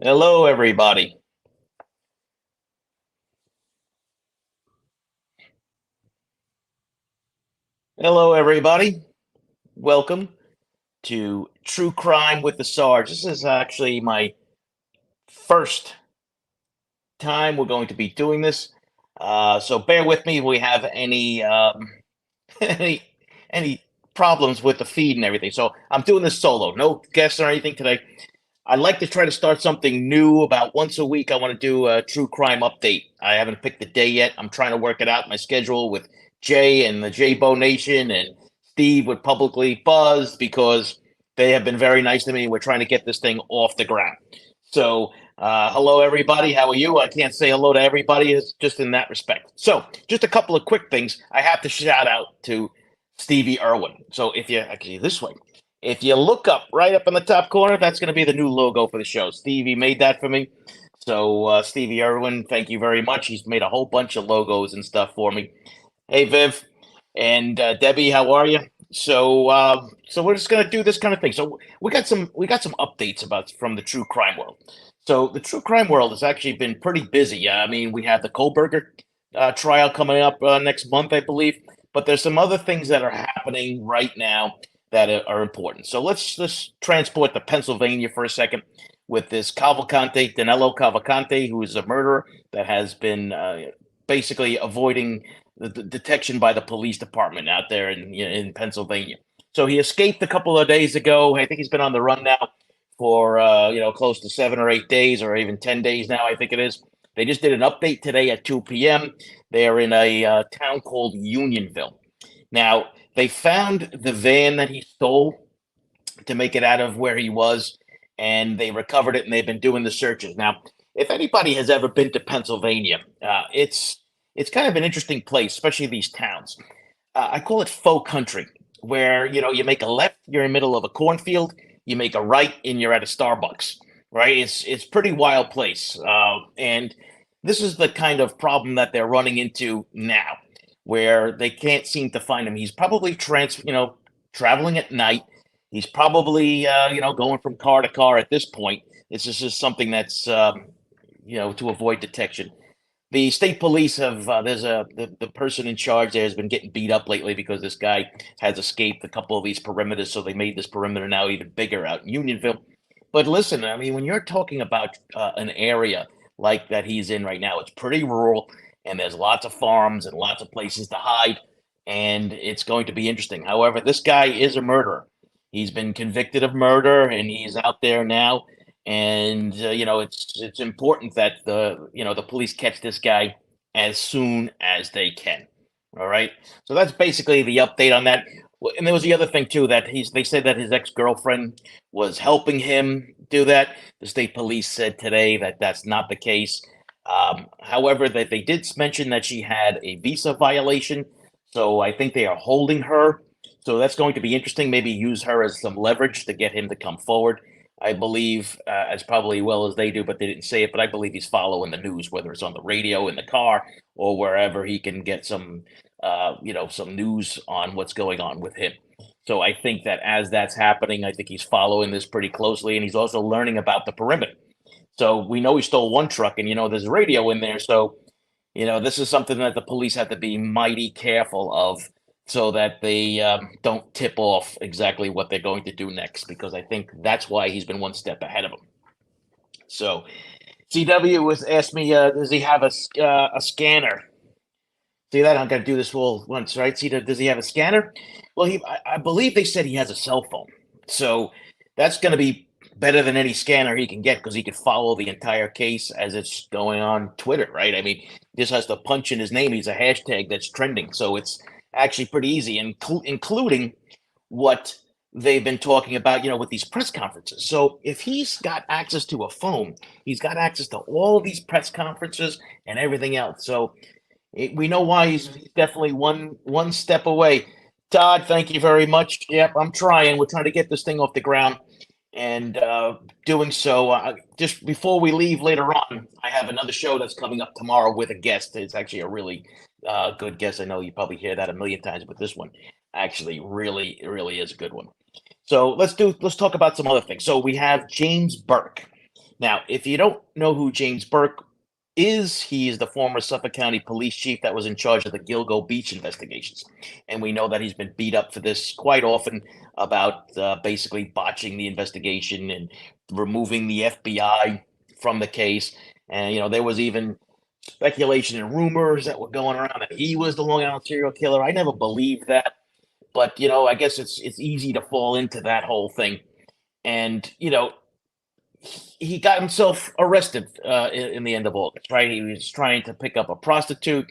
Hello, everybody. Hello, everybody. Welcome to True Crime with the Sarge. This is actually my first time we're going to be doing this, so bear with me if we have any any any problems with the feed and everything. So I'm doing this solo, no guests or anything today. I'd like to try to start something new about once a week. I want to do a true crime update. I haven't picked the day yet. I'm trying to work it out, my schedule with Jay and the J-Bo Nation and Steve with Publicly Buzzed because they have been very nice to me. We're trying to get this thing off the ground. So, hello, everybody. How are you? I can't say hello to everybody, it's just in that respect. So, just a couple of quick things. I have to shout out to Stevie Irwin. So, if you actually this way, if you look up right up in the top corner, that's going to be the new logo for the show. Stevie made that for me. So, Stevie Irwin, thank you very much. He's made a whole bunch of logos and stuff for me. Hey, Viv and Debbie, how are you? So we're just gonna do this kind of thing. So we got some updates about from the true crime world. So the true crime world has actually been pretty busy. I mean, we have the Kohlberger trial coming up next month, I believe. But there's some other things that are happening right now that are important. So let's transport to Pennsylvania for a second with this Cavalcante, Danilo Cavalcante, who is a murderer that has been basically avoiding the detection by the police department out there in Pennsylvania. So he escaped a couple of days ago. I think he's been on the run now for close to 7 or 8 days, or even 10 days now. I think it is. They just did an update today at 2 p.m. They are in a town called Unionville. Now they found the van that he stole to make it out of where he was, and they recovered it, and they've been doing the searches. Now, if anybody has ever been to Pennsylvania, it's kind of an interesting place, especially these towns. I call it faux country, where you make a left, you're in the middle of a cornfield. You make a right, and you're at a Starbucks. Right? It's pretty wild place, and this is the kind of problem that they're running into now, where they can't seem to find him. He's probably traveling at night. He's probably going from car to car at this point. It's just something that's to avoid detection. The state police have the person in charge there has been getting beat up lately because this guy has escaped a couple of these perimeters, so they made this perimeter now even bigger out in Unionville. But listen, I mean, when you're talking about an area like that he's in right now, it's pretty rural, and there's lots of farms and lots of places to hide, and it's going to be interesting. However, this guy is a murderer. He's been convicted of murder, and he's out there now, and it's important that the police catch this guy as soon as they can. All right, so that's basically the update on that. And there was the other thing too, that they said that his ex-girlfriend was helping him do that. The state police said today that that's not the case. However, that they did mention that she had a visa violation, so I think they are holding her. So that's going to be interesting. Maybe use her as some leverage to get him to come forward. I believe as probably well as they do, but they didn't say it. But I believe he's following the news, whether it's on the radio, in the car, or wherever he can get some some news on what's going on with him. So I think that as that's happening, I think he's following this pretty closely, and he's also learning about the perimeter. So we know he stole one truck, and there's a radio in there. So this is something that the police have to be mighty careful of, so that they don't tip off exactly what they're going to do next, because I think that's why he's been one step ahead of them. So CW was asked me, does he have a scanner? See that? I'm going to do this all once, right? See, does he have a scanner? Well, I believe they said he has a cell phone. So that's going to be better than any scanner he can get, because he could follow the entire case as it's going on Twitter, right? I mean, he just has to punch in his name. He's a hashtag that's trending. So it's actually pretty easy, including what they've been talking about, with these press conferences. So if he's got access to a phone, he's got access to all these press conferences and everything else. So we know why he's definitely one step away. Todd, thank you very much. Yep, I'm trying. We're trying to get this thing off the ground, and doing so. Just before we leave later on, I have another show that's coming up tomorrow with a guest. It's actually a really good guest. I know you probably hear that a million times, but this one actually really, really is a good one. So let's talk about some other things. So we have James Burke. Now, if you don't know who James Burke is, he is the former Suffolk County Police Chief that was in charge of the Gilgo beach investigations. And we know that he's been beat up for this quite often about basically botching the investigation and removing the FBI from the case. And, there was even speculation and rumors that were going around that he was the Long Island serial killer. I never believed that. But, I guess it's easy to fall into that whole thing. And, he got himself arrested in the end of August, right? He was trying to pick up a prostitute.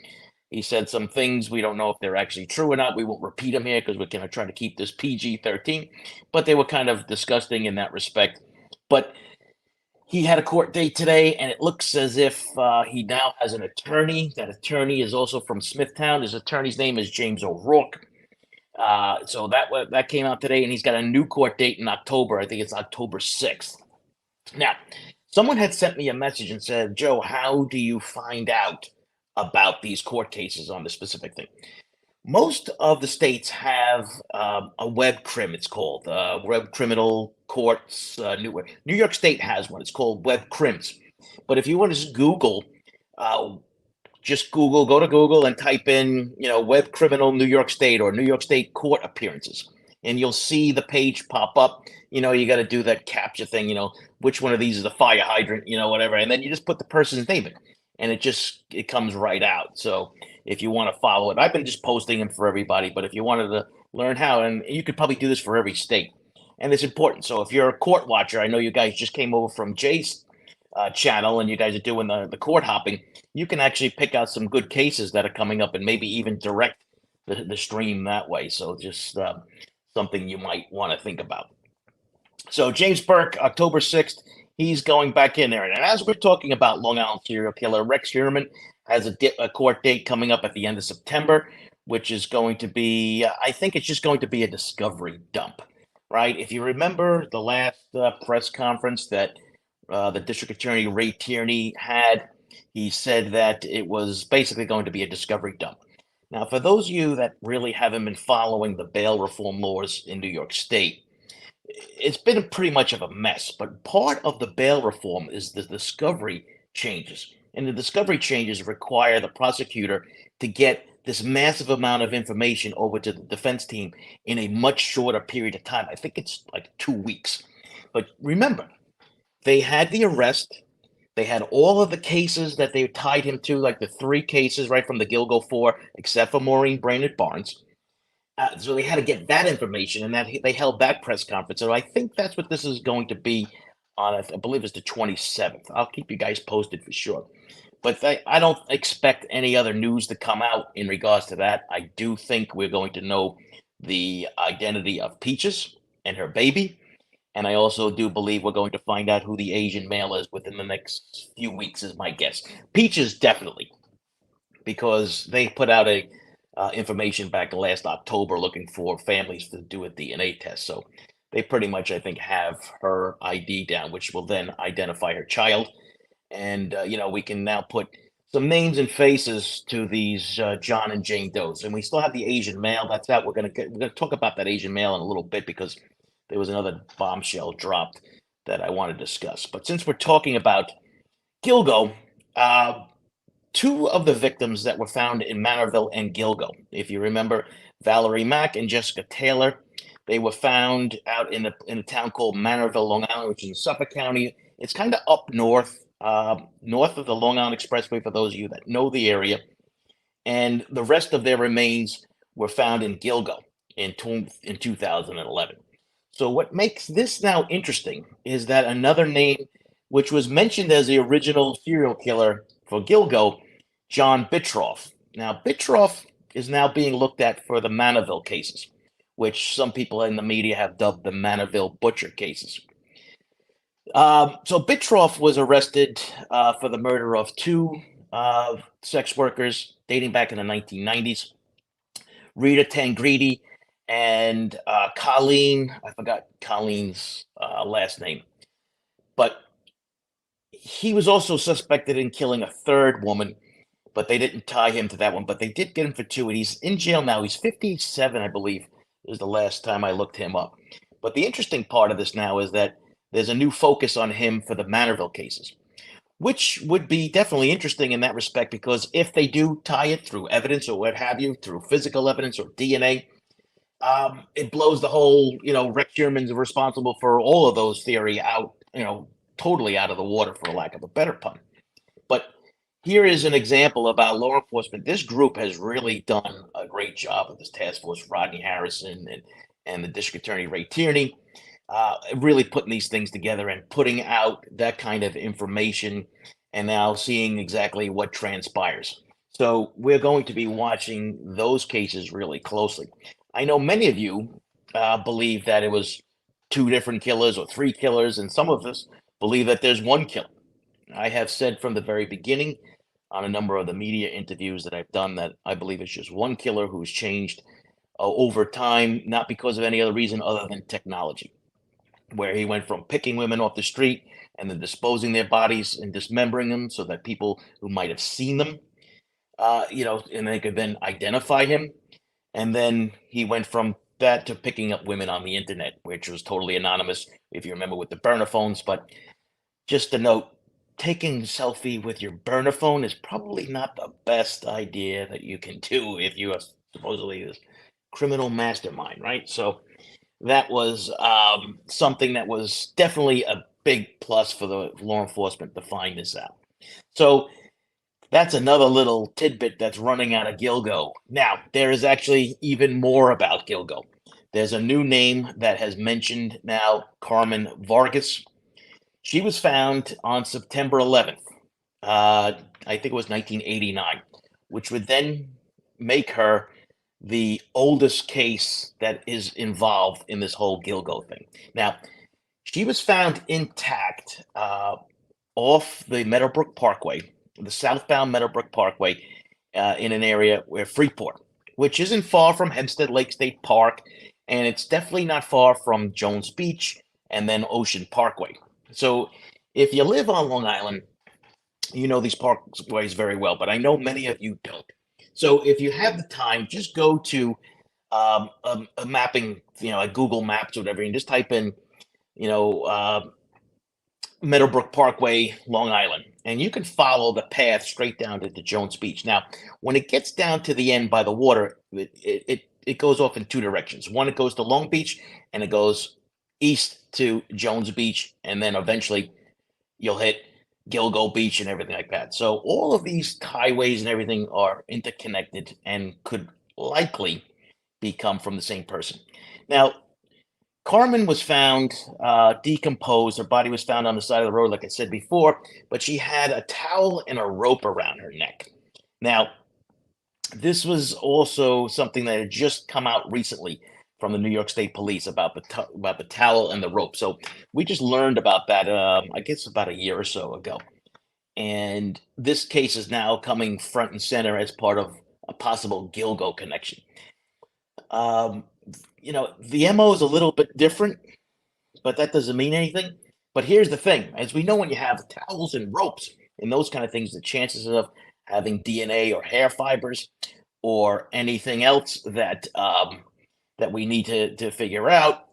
He said some things. We don't know if they're actually true or not. We won't repeat them here because we're going to try to keep this PG-13. But they were kind of disgusting in that respect. But he had a court date today, and it looks as if he now has an attorney. That attorney is also from Smithtown. His attorney's name is James O'Rourke. So that came out today, and he's got a new court date in October. I think it's October 6th. Now, someone had sent me a message and said, Joe, how do you find out about these court cases on this specific thing? Most of the states have a web crim, it's called, Web Criminal Courts. New York State has one. It's called Web Crims. But if you want to just Google, go to Google and type in, Web Criminal New York State or New York State Court Appearances. And you'll see the page pop up. You got to do that captcha thing, which one of these is a fire hydrant, whatever. And then you just put the person's name in and it comes right out. So if you want to follow it, I've been just posting them for everybody, but if you wanted to learn how, and you could probably do this for every state, and it's important. So if you're a court watcher, I know you guys just came over from Jay's channel and you guys are doing the court hopping, you can actually pick out some good cases that are coming up and maybe even direct the stream that way. So just something you might want to think about. So James Burke, October 6th, he's going back in there. And as we're talking about Long Island serial killer, Rex Heuermann has a court date coming up at the end of September, which is going to be, I think it's just going to be a discovery dump, right? If you remember the last press conference that the District Attorney Ray Tierney had, he said that it was basically going to be a discovery dump. Now, for those of you that really haven't been following the bail reform laws in New York State, it's been pretty much of a mess, but part of the bail reform is the discovery changes. And the discovery changes require the prosecutor to get this massive amount of information over to the defense team in a much shorter period of time. I think it's like 2 weeks. But remember, they had the arrest. They had all of the cases that they tied him to, like the 3 cases right from the Gilgo 4, except for Maureen Brainerd Barnes. So they had to get that information, and that they held that press conference. So I think that's what this is going to be on, I believe it's the 27th. I'll keep you guys posted for sure. But I don't expect any other news to come out in regards to that. I do think we're going to know the identity of Peaches and her baby. And I also do believe we're going to find out who the Asian male is within the next few weeks, is my guess. Peaches, definitely, because they put out a information back last October looking for families to do a DNA test. So they pretty much, I think, have her ID down, which will then identify her child. And, we can now put some names and faces to these John and Jane Does. And we still have the Asian male. That's out. We're going to talk about that Asian male in a little bit because there was another bombshell dropped that I want to discuss. But since we're talking about Gilgo, 2 of the victims that were found in Manorville and Gilgo, if you remember, Valerie Mack and Jessica Taylor, they were found out in a town called Manorville, Long Island, which is in Suffolk County. It's kind of up north, north of the Long Island Expressway, for those of you that know the area. And the rest of their remains were found in Gilgo in 2011. So what makes this now interesting is that another name, which was mentioned as the original serial killer for Gilgo, John Bittroff. Now, Bittroff is now being looked at for the Manorville cases, which some people in the media have dubbed the Manorville butcher cases. So Bittroff was arrested for the murder of 2 sex workers dating back in the 1990s, Rita Tangredi and Colleen. I forgot Colleen's last name, but he was also suspected in killing a 3rd woman, but they didn't tie him to that one. But they did get him for 2, and he's in jail now. He's 57, I believe, is the last time I looked him up. But the interesting part of this now is that there's a new focus on him for the Manorville cases, which would be definitely interesting in that respect, because if they do tie it through evidence or what have you, through physical evidence or DNA, it blows the whole, Rex Sherman's responsible for all of those theory out, totally out of the water, for lack of a better pun. But here is an example about law enforcement. This group has really done a great job of this task force, Rodney Harrison and the district attorney Ray Tierney, really putting these things together and putting out that kind of information, and now seeing exactly what transpires. So we're going to be watching those cases really closely. I know many of you believe that it was two different killers or three killers, and some of us believe that there's one killer. I have said from the very beginning on a number of the media interviews that I've done that I believe it's just one killer who's changed over time, not because of any other reason other than technology, where he went from picking women off the street and then disposing their bodies and dismembering them so that people who might have seen them, and they could then identify him. And then he went from that to picking up women on the internet, which was totally anonymous, if you remember, with the burner phones. But just a note, taking a selfie with your burner phone is probably not the best idea that you can do if you are supposedly this criminal mastermind, right? So that was something that was definitely a big plus for the law enforcement to find this out. So that's another little tidbit that's running out of Gilgo. Now, there is actually even more about Gilgo. There's a new name that has mentioned now, Carmen Vargas. She was found on September 11th. I think it was 1989, which would then make her the oldest case that is involved in this whole Gilgo thing. Now, she was found intact off the Meadowbrook Parkway, the southbound Meadowbrook Parkway, in an area where Freeport, which isn't far from Hempstead Lake State Park, and it's definitely not far from Jones Beach and then Ocean Parkway. So if you live on Long Island, you know these parkways very well, but I know many of you don't. So if you have the time, just go to a mapping, like Google Maps or whatever, and just type in, Meadowbrook Parkway, Long Island, and you can follow the path straight down to Jones Beach. Now, when it gets down to the end by the water, it goes off in two directions. One, it goes to Long Beach, and it goes east to Jones Beach, and then eventually you'll hit Gilgo Beach and everything like that. So all of these highways and everything are interconnected and could likely become from the same person. Now, Carmen was found decomposed. Her body was found on the side of the road, like I said before, but she had a towel and a rope around her neck. Now, this was also something that had just come out recently from the New York State Police about the towel and the rope. So we just learned about that, I guess, about a year or so ago. And this case is now coming front and center as part of a possible Gilgo connection. The MO is a little bit different, but that doesn't mean anything. But here's the thing. As we know, when you have towels and ropes and those kind of things, the chances of having DNA or hair fibers or anything else that that we need to figure out,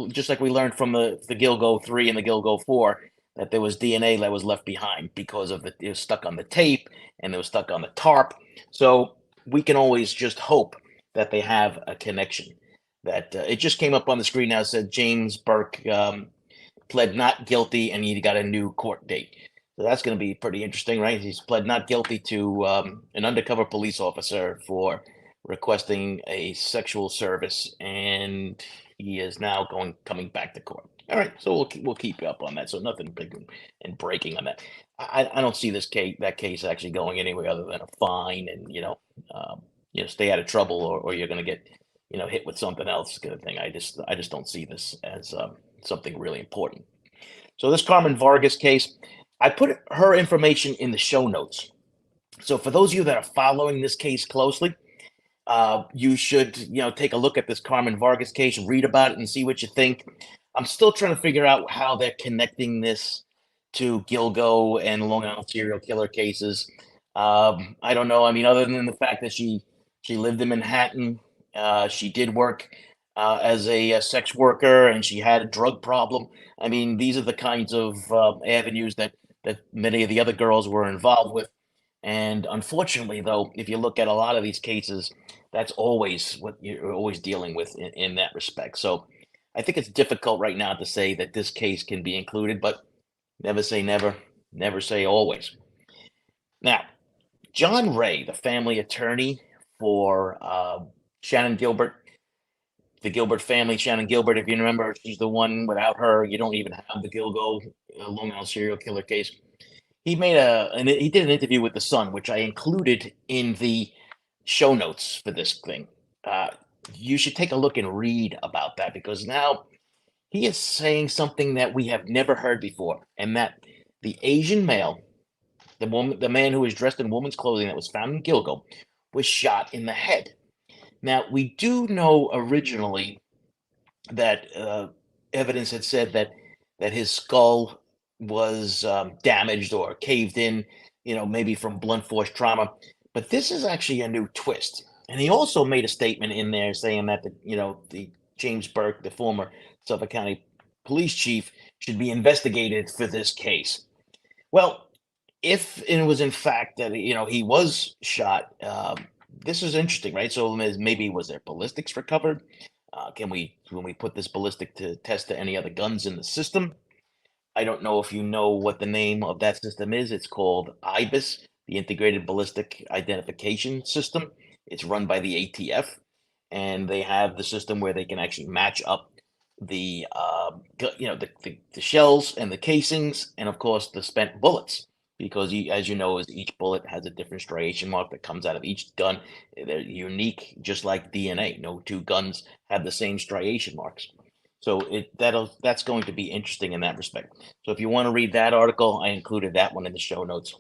just like we learned from the Gilgo 3 and the Gilgo 4, that there was DNA that was left behind because of it was stuck on the tape and it was stuck on the tarp. So we can always just hope that they have a connection. That it just came up on the screen now. It said James Burke pled not guilty and he got a new court date. So that's going to be pretty interesting, right? He's pled not guilty to an undercover police officer for requesting a sexual service, and he is now coming back to court. All right, so we'll keep you up on that. So nothing big and breaking on that. I don't see that case actually going anywhere other than a fine and stay out of trouble, or you're going to get hit with something else kind of thing. I just don't see this as something really important. So this Carmen Vargas case, I put her information in the show notes. So for those of you that are following this case closely, you should take a look at this Carmen Vargas case, read about it, and see what you think. I'm still trying to figure out how they're connecting this to Gilgo and Long Island serial killer cases. I don't know. I mean, other than the fact that she lived in Manhattan. She did work as a sex worker, and she had a drug problem. I mean, these are the kinds of avenues that many of the other girls were involved with. And unfortunately, though, if you look at a lot of these cases, that's always what you're always dealing with in that respect. So I think it's difficult right now to say that this case can be included, but never say never, never say always. Now, John Ray, the family attorney for Shannon Gilbert, the Gilbert family, Shannon Gilbert, if you remember, she's the one. Without her, you don't even have the Gilgo Long Island serial killer case. He did an interview with the Sun, which I included in the show notes for this thing. Uh, you should take a look and read about that, because now he is saying something that we have never heard before, and that the Asian male, the man who was dressed in woman's clothing that was found in Gilgo, was shot in the head. Now, we do know originally that evidence had said that his skull was damaged or caved in, maybe from blunt force trauma. But this is actually a new twist. And he also made a statement in there saying that the James Burke, the former Suffolk County Police Chief, should be investigated for this case. Well, if it was in fact that he was shot, this is interesting, right? So maybe was there ballistics recovered? When we put this ballistic to test to any other guns in the system? I don't know if you know what the name of that system is. It's called IBIS, the Integrated Ballistic Identification System. It's run by the ATF, and they have the system where they can actually match up the the shells and the casings, and of course the spent bullets, because as you know, each bullet has a different striation mark that comes out of each gun. They're unique, just like DNA. No two guns have the same striation marks. So that's going to be interesting in that respect. So if you want to read that article, I included that one in the show notes.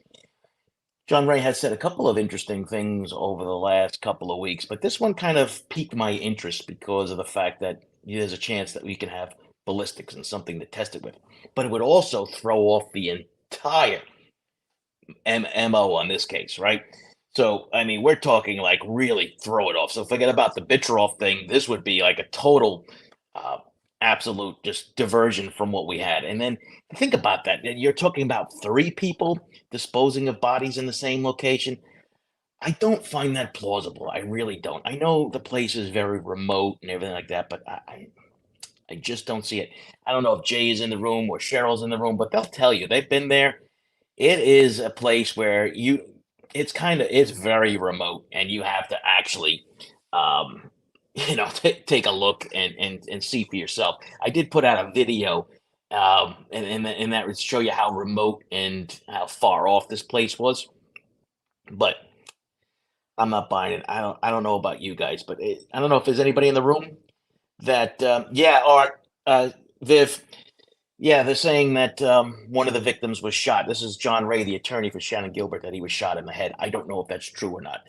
John Ray has said a couple of interesting things over the last couple of weeks, but this one kind of piqued my interest because of the fact that there's a chance that we can have ballistics and something to test it with. But it would also throw off the entire MO on this case, right? So, I mean, we're talking like really throw it off. So forget about the Bitcheroff thing. This would be like a total, uh, absolute just diversion from what we had. And then think about that. You're talking about three people disposing of bodies in the same location. I don't find that plausible. I really don't. I know the place is very remote and everything like that, but I just don't see it. I don't know if Jay is in the room or Cheryl's in the room, but they'll tell you they've been there. It is a place where it's very remote, and you have to actually, um, take a look and see for yourself. I did put out a video, and that would show you how remote and how far off this place was. But I'm not buying it. I don't know about you guys, but I don't know if there's anybody in the room that, yeah, or Viv. Yeah, they're saying that one of the victims was shot. This is John Ray, the attorney for Shannon Gilbert, that he was shot in the head. I don't know if that's true or not.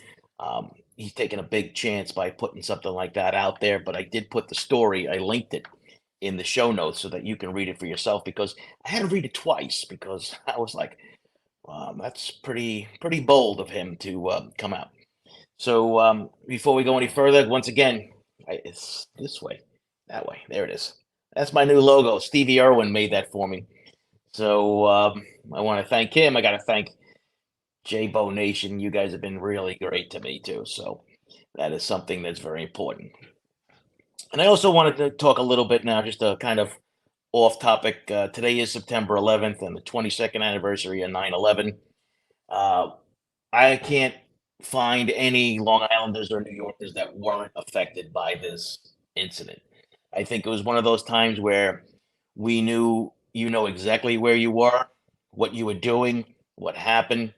He's taking a big chance by putting something like that out there, but I did put the story, I linked it in the show notes so that you can read it for yourself, because I had to read it twice because I was like, that's pretty bold of him to come out. So before we go any further, once again, it's this way, that way. There it is. That's my new logo. Stevie Irwin made that for me. So I want to thank him. I got to thank J-Bo Nation. You guys have been really great to me too. So that is something that's very important. And I also wanted to talk a little bit now, just a kind of off topic. Today is September 11th and the 22nd anniversary of 9/11. Uh, I can't find any Long Islanders or New Yorkers that weren't affected by this incident. I think it was one of those times where we knew you know exactly where you were, what you were doing, what happened.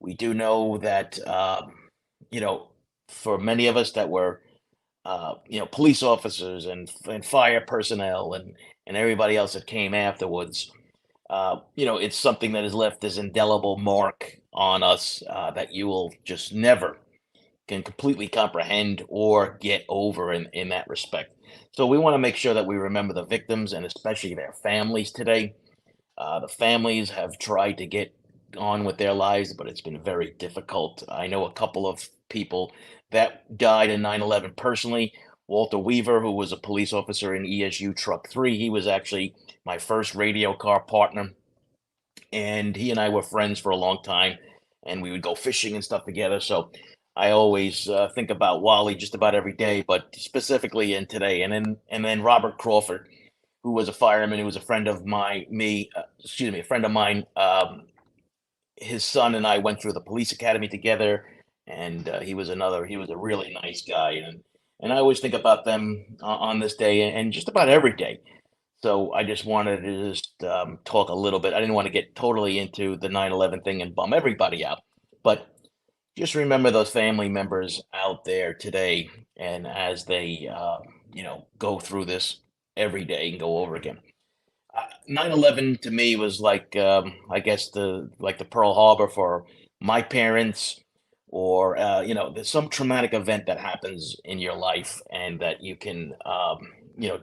We do know that, you know, for many of us that were, police officers and fire personnel and everybody else that came afterwards, it's something that has left this indelible mark on us that you will just never can completely comprehend or get over in that respect. So we want to make sure that we remember the victims and especially their families today. The families have tried to get on with their lives, but it's been very difficult. I know a couple of people that died in 9/11 personally. Walter Weaver, who was a police officer in ESU Truck 3. He was actually my first radio car partner, and he and I were friends for a long time, and we would go fishing and stuff together. So I always think about Wally just about every day, but specifically in today. And then Robert Crawford, who was a fireman, who was a friend of a friend of mine. His son and I went through the police academy together, and he was a really nice guy, and I always think about them on this day and just about every day. So I just wanted to just talk a little bit. I didn't want to get totally into the 9/11 thing and bum everybody out, but just remember those family members out there today, and as they go through this every day and go over again. 9/11 to me was like, I guess the Pearl Harbor for my parents, or there's some traumatic event that happens in your life, and that you can,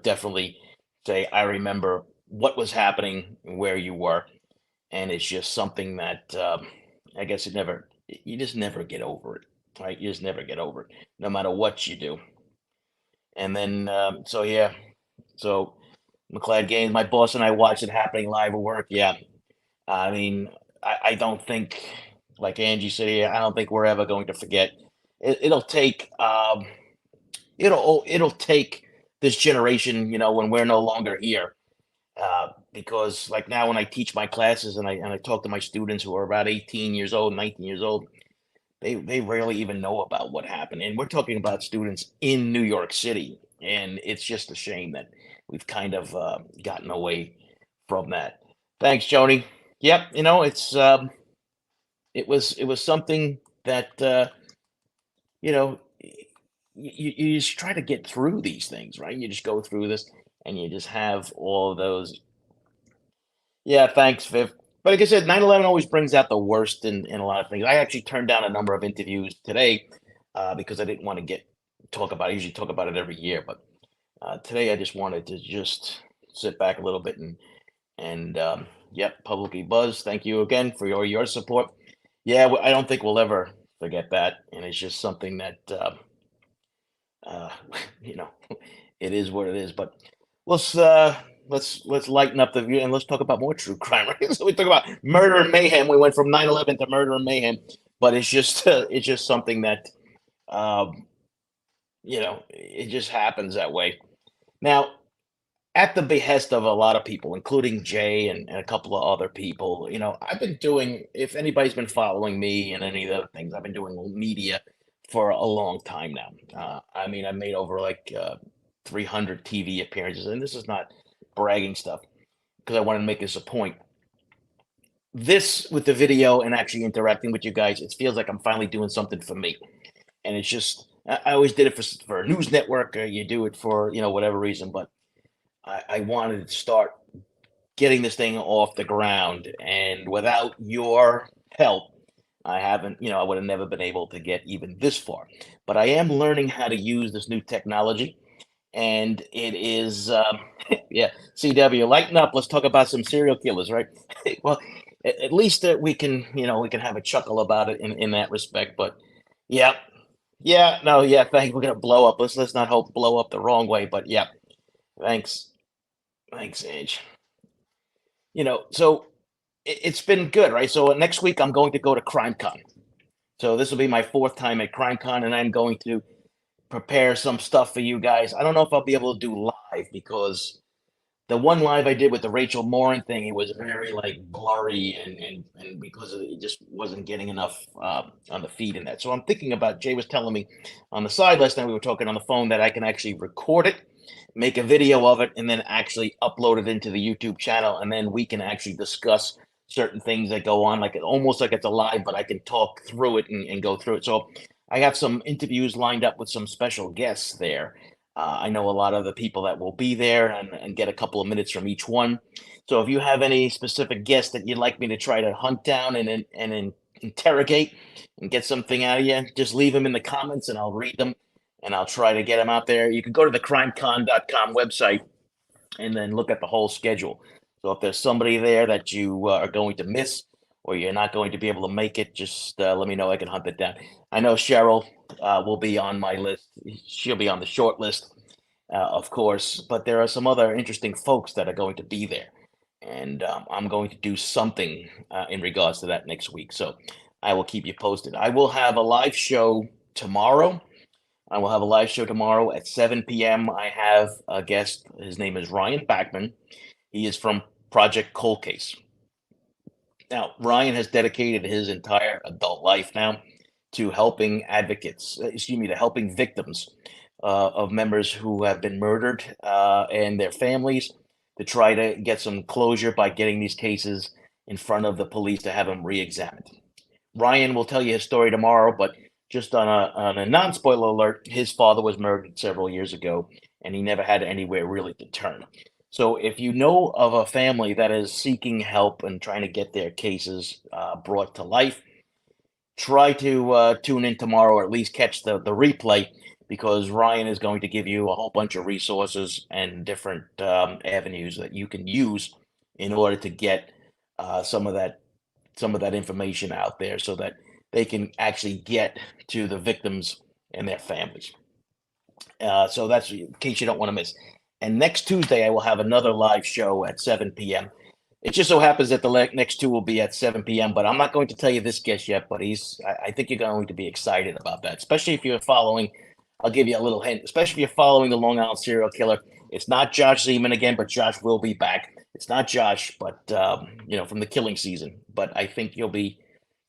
definitely say, I remember what was happening, where you were, and it's just something that I guess you just never get over it, right? You just never get over it, no matter what you do. And then, so yeah, so McLeod Gaines, my boss and I watched it happening live at work. Yeah, I mean, I don't think, like Angie said, yeah, I don't think we're ever going to forget. It'll take, it'll take this generation, when we're no longer here, because like now when I teach my classes and I talk to my students who are about 18 years old, 19 years old, they rarely even know about what happened. And we're talking about students in New York City, and it's just a shame that we've kind of gotten away from that. Thanks, Joni. Yep, it was something that you know you just try to get through these things, right? You just go through this, and you just have all of those. Yeah, thanks, Viv. But like I said, 9/11 always brings out the worst in a lot of things. I actually turned down a number of interviews today because I didn't want to talk about it. I usually talk about it every year, but today I just wanted to just sit back a little bit and yep, publicly buzz. Thank you again for your support. Yeah, I don't think we'll ever forget that, and it's just something that uh, you know it is what it is. But let's let's lighten up the view and let's talk about more true crime. Right? So we talk about murder and mayhem. We went from 9/11 to murder and mayhem, but it's just something that um, it just happens that way. Now, at the behest of a lot of people, including Jay and a couple of other people, I've been doing, if anybody's been following me and any of the other things, I've been doing media for a long time now. I mean, I've made over like 300 TV appearances, and this is not bragging stuff because I wanted to make this a point. This with the video and actually interacting with you guys, it feels like I'm finally doing something for me. And it's just, I always did it for a news network, or you do it for, whatever reason, but I wanted to start getting this thing off the ground. And without your help, I would have never been able to get even this far. But I am learning how to use this new technology. And it is, yeah, CW, lighten up. Let's talk about some serial killers, right? Well, at least we can, we can have a chuckle about it in that respect. But yeah, yeah, no, yeah, thanks. We're gonna blow up. Let's not hope blow up the wrong way. But yeah, thanks. Thanks, Age. So it's been good, right? So next week I'm going to go to CrimeCon. So this will be my fourth time at CrimeCon, and I'm going to prepare some stuff for you guys. I don't know if I'll be able to do live because the one live I did with the Rachel Morin thing, it was very like blurry and because it just wasn't getting enough on the feed in that. So I'm thinking about, Jay was telling me on the side last night, we were talking on the phone, that I can actually record it, make a video of it, and then actually upload it into the YouTube channel, and then we can actually discuss certain things that go on, like almost like it's a live, but I can talk through it and go through it. So I have some interviews lined up with some special guests there. I know a lot of the people that will be there, and get a couple of minutes from each one. So if you have any specific guests that you'd like me to try to hunt down and interrogate and get something out of you, just leave them in the comments and I'll read them and I'll try to get them out there. You can go to the crimecon.com website and then look at the whole schedule. So if there's somebody there that you are going to miss, or you're not going to be able to make it, just let me know. I can hunt it down. I know Cheryl will be on my list. She'll be on the short list. of course, but there are some other interesting folks that are going to be there. And I'm going to do something in regards to that next week. So I will keep you posted. I will have a live show tomorrow. I will have a live show tomorrow at 7 p.m. I have a guest. His name is Ryan Backman. He is from Project Cold Case. Now, Ryan has dedicated his entire adult life now to helping to helping victims of members who have been murdered and their families to try to get some closure by getting these cases in front of the police to have them re-examined. Ryan will tell you his story tomorrow, but just on a non-spoiler alert, his father was murdered several years ago, and he never had anywhere really to turn. So if you know of a family that is seeking help and trying to get their cases brought to life, try to tune in tomorrow or at least catch the replay because Ryan is going to give you a whole bunch of resources and different avenues that you can use in order to get some of that information out there so that they can actually get to the victims and their families. So that's in case you don't want to miss. And next Tuesday, I will have another live show at 7 p.m. It just so happens that the next two will be at 7 p.m., but I'm not going to tell you this guest yet, but I think you're going to be excited about that, especially if you're following. I'll give you a little hint, especially if you're following the Long Island serial killer. It's not Josh Zeman again, but Josh will be back. It's not Josh, but from the killing season. But I think you'll be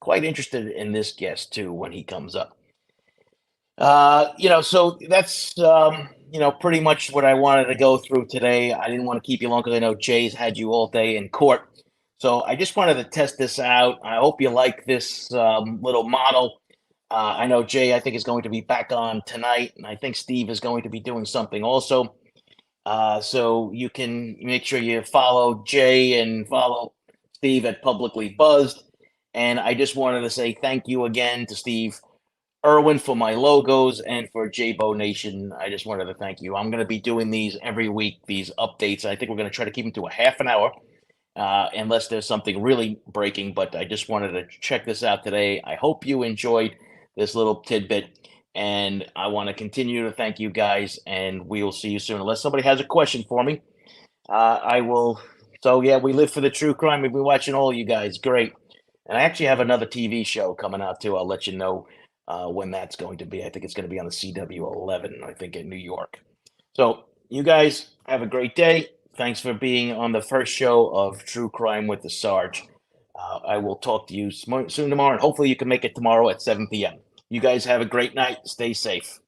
quite interested in this guest too when he comes up. So that's pretty much what I wanted to go through today. I didn't want to keep you long because I know Jay's had you all day in court. So I just wanted to test this out. I hope you like this little model. I know Jay, I think, is going to be back on tonight, and I think Steve is going to be doing something also. So you can make sure you follow Jay and follow Steve at Publicly Buzzed. And I just wanted to say thank you again to Steve Irwin for my logos and for J-Bo Nation. I just wanted to thank you. I'm going to be doing these every week, these updates. I think we're going to try to keep them to a half an hour unless there's something really breaking. But I just wanted to check this out today. I hope you enjoyed this little tidbit. And I want to continue to thank you guys. And we will see you soon. Unless somebody has a question for me, I will. So, yeah, we live for the true crime. We've been watching all you guys. Great. And I actually have another TV show coming out, too. I'll let you know when that's going to be. I think it's going to be on the CW 11, I think, in New York. So you guys have a great day. Thanks for being on the first show of True Crime with the Sarge. I will talk to you soon tomorrow, and hopefully you can make it tomorrow at 7 p.m. You guys have a great night. Stay safe.